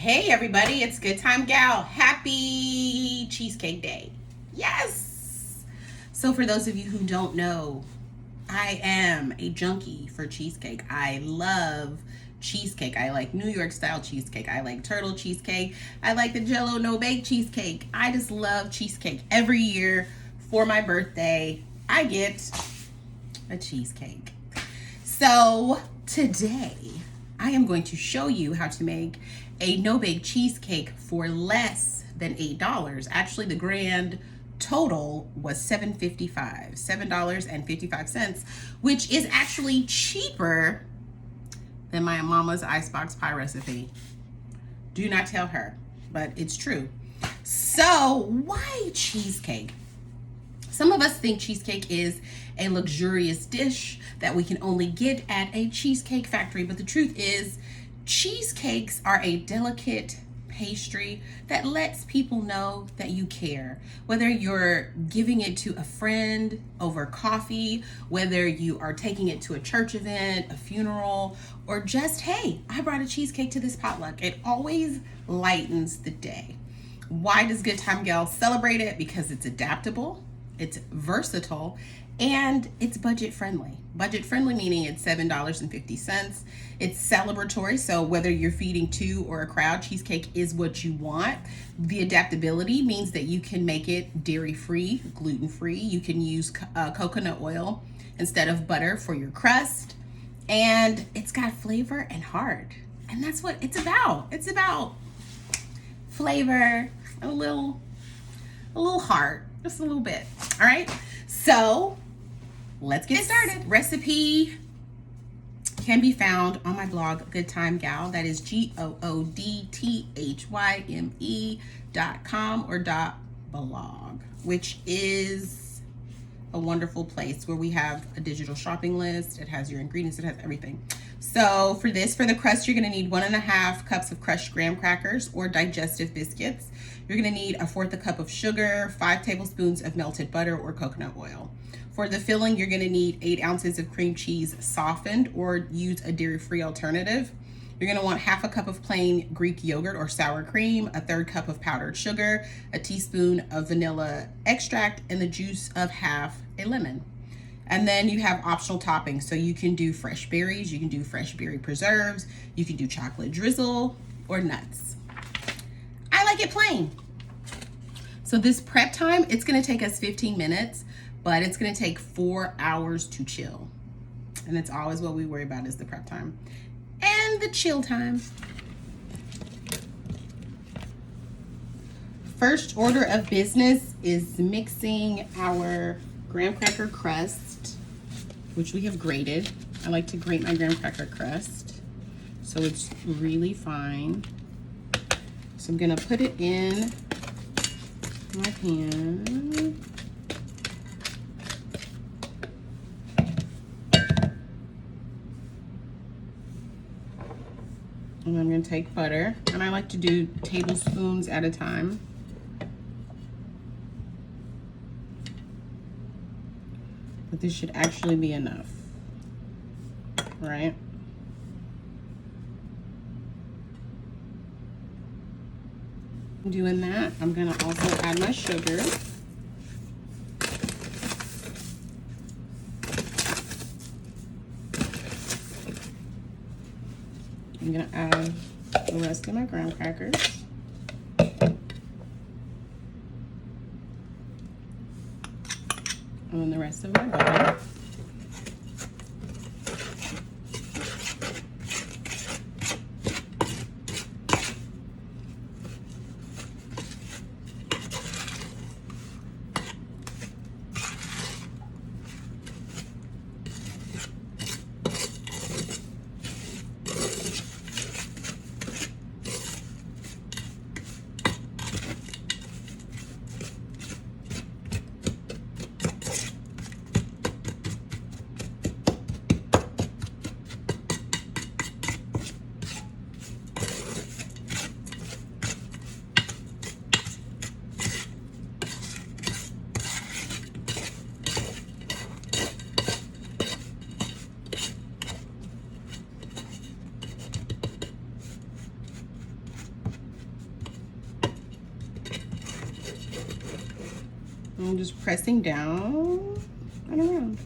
Hey everybody, it's Good Time Gal. Happy Cheesecake Day. Yes! So for those of you who don't know, I am a junkie for cheesecake. I love cheesecake. I like New York style cheesecake. I like turtle cheesecake. I like the Jello no bake cheesecake. I just love cheesecake. Every year for my birthday, I get a cheesecake. So today, I am going to show you how to make a no-bake cheesecake for less than $8. Actually, the grand total was $7.55, which is actually cheaper than my mama's icebox pie recipe. Do not tell her, but it's true. So why cheesecake? Some of us think cheesecake is a luxurious dish that we can only get at a cheesecake factory, but the truth is cheesecakes are a delicate pastry that lets people know that you care. Whether you're giving it to a friend over coffee, whether you are taking it to a church event, a funeral, or just, hey, I brought a cheesecake to this potluck. It always lightens the day. Why does Good Time Gal celebrate it? Because it's adaptable, it's versatile, and it's budget friendly. Budget friendly meaning it's $7.50. It's celebratory, so whether you're feeding two or a crowd, cheesecake is what you want. The adaptability means that you can make it dairy-free, gluten-free. You can use coconut oil instead of butter for your crust. And it's got flavor and heart. And that's what it's about. It's about flavor, a little heart, just a little bit. All right, so let's get started. Recipe can be found on my blog, Good Time Gal. That is GOODTHYME.com or .blog, which is a wonderful place where we have a digital shopping list. It has your ingredients, it has everything. So for the crust, you're gonna need 1.5 cups of crushed graham crackers or digestive biscuits. You're gonna need 1/4 cup of sugar, 5 tablespoons of melted butter or coconut oil. For the filling, you're gonna need 8 ounces of cream cheese softened or use a dairy-free alternative. You're gonna want 1/2 cup of plain Greek yogurt or sour cream, 1/3 cup of powdered sugar, a teaspoon of vanilla extract, and the juice of half a lemon. And then you have optional toppings. So you can do fresh berries, you can do fresh berry preserves, you can do chocolate drizzle or nuts. I like it plain. So this prep time, it's gonna take us 15 minutes, but it's gonna take 4 hours to chill. And it's always what we worry about is the prep time and the chill time. First order of business is mixing our graham cracker crust, which we have grated. I like to grate my graham cracker crust so it's really fine. So I'm gonna put it in my pan. And I'm gonna take butter, and I like to do tablespoons at a time. But this should actually be enough, right? Doing that, I'm gonna also add my sugar. I'm gonna add the rest of my graham crackers. And then the rest of my butter. I'm just pressing down and around.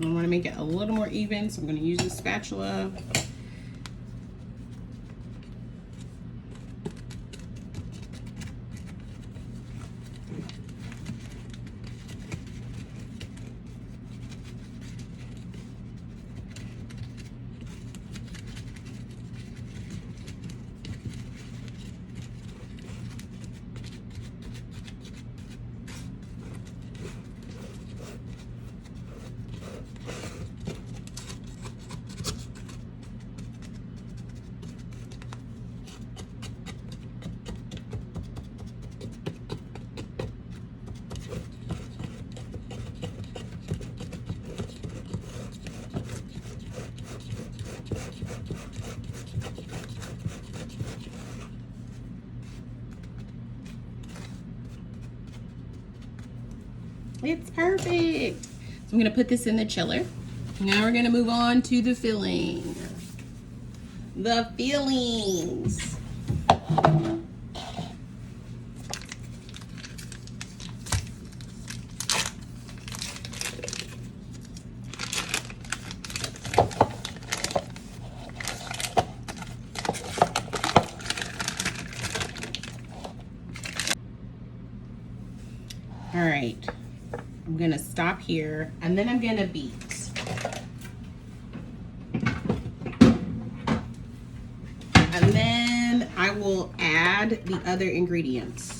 I want to make it a little more even, so I'm going to use a spatula. It's perfect. So I'm gonna put this in the chiller. Now we're gonna move on to the filling. The fillings. All right. I'm gonna stop here and then I'm gonna beat. And then I will add the other ingredients.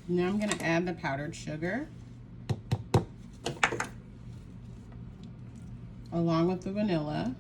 Now I'm going to add the powdered sugar along with the vanilla.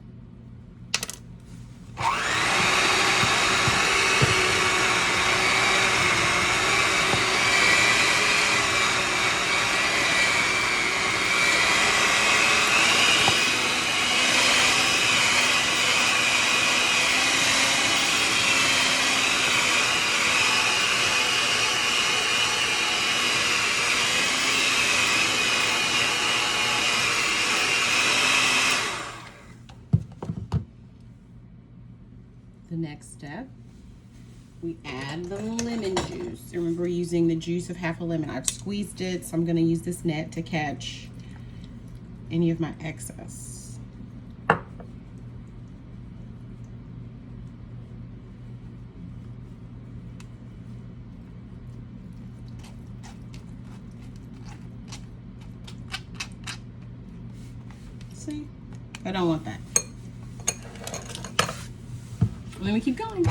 The next step, we add the lemon juice. Remember, using the juice of half a lemon. I've squeezed it, so I'm going to use this net to catch any of my excess. See? I don't want that. And then we keep going.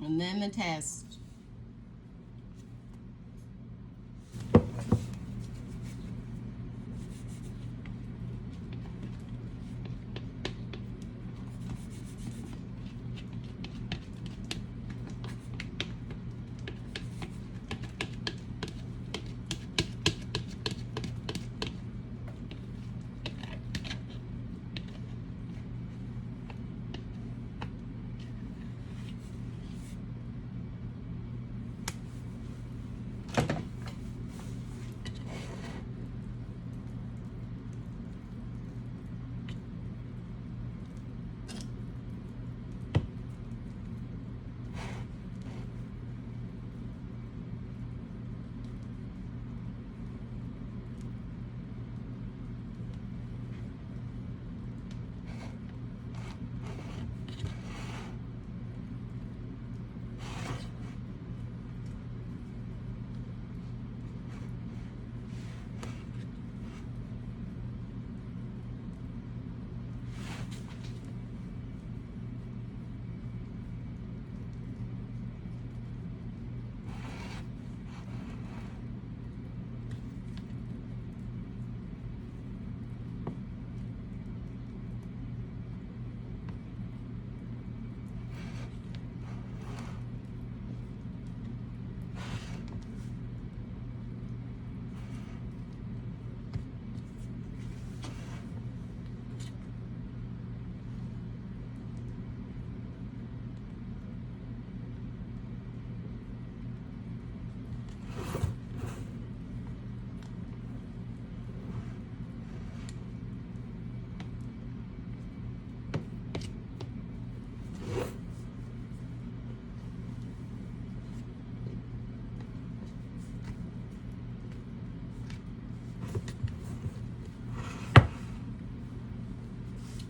And then the test.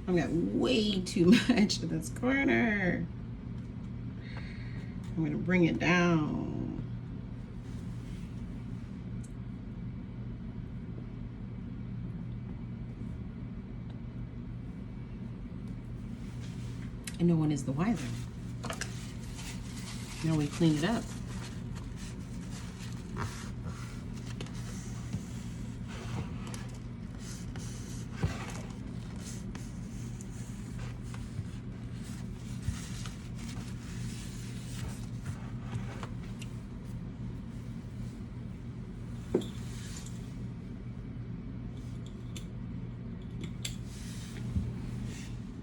I've got way too much of this corner. I'm going to bring it down. And no one is the wiser. Now we clean it up.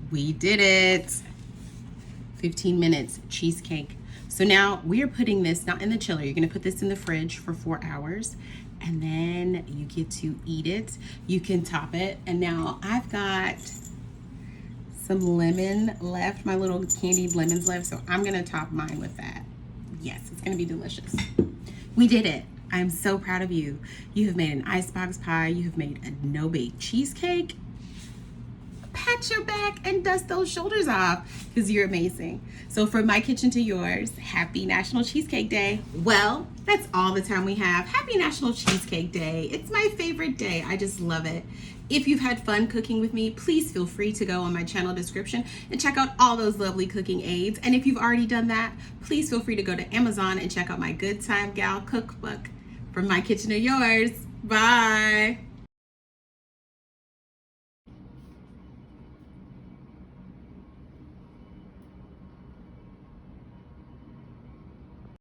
We did it. 15 minutes cheesecake. So now we are putting this not in the chiller. You're gonna put this in the fridge for 4 hours and then you get to eat it. You can top it. And now I've got some lemon left, my little candied lemons left. So I'm gonna top mine with that. Yes, it's gonna be delicious. We did it. I'm so proud of you. You have made an icebox pie. You have made a no-bake cheesecake. Pat your back and dust those shoulders off because you're amazing. So from my kitchen to yours, happy National Cheesecake Day. Well, that's all the time we have. Happy National Cheesecake Day. It's my favorite day. I just love it. If you've had fun cooking with me, please feel free to go on my channel description and check out all those lovely cooking aids. And if you've already done that, please feel free to go to Amazon and check out my Good Thyme Gal cookbook. From my kitchen to yours. Bye.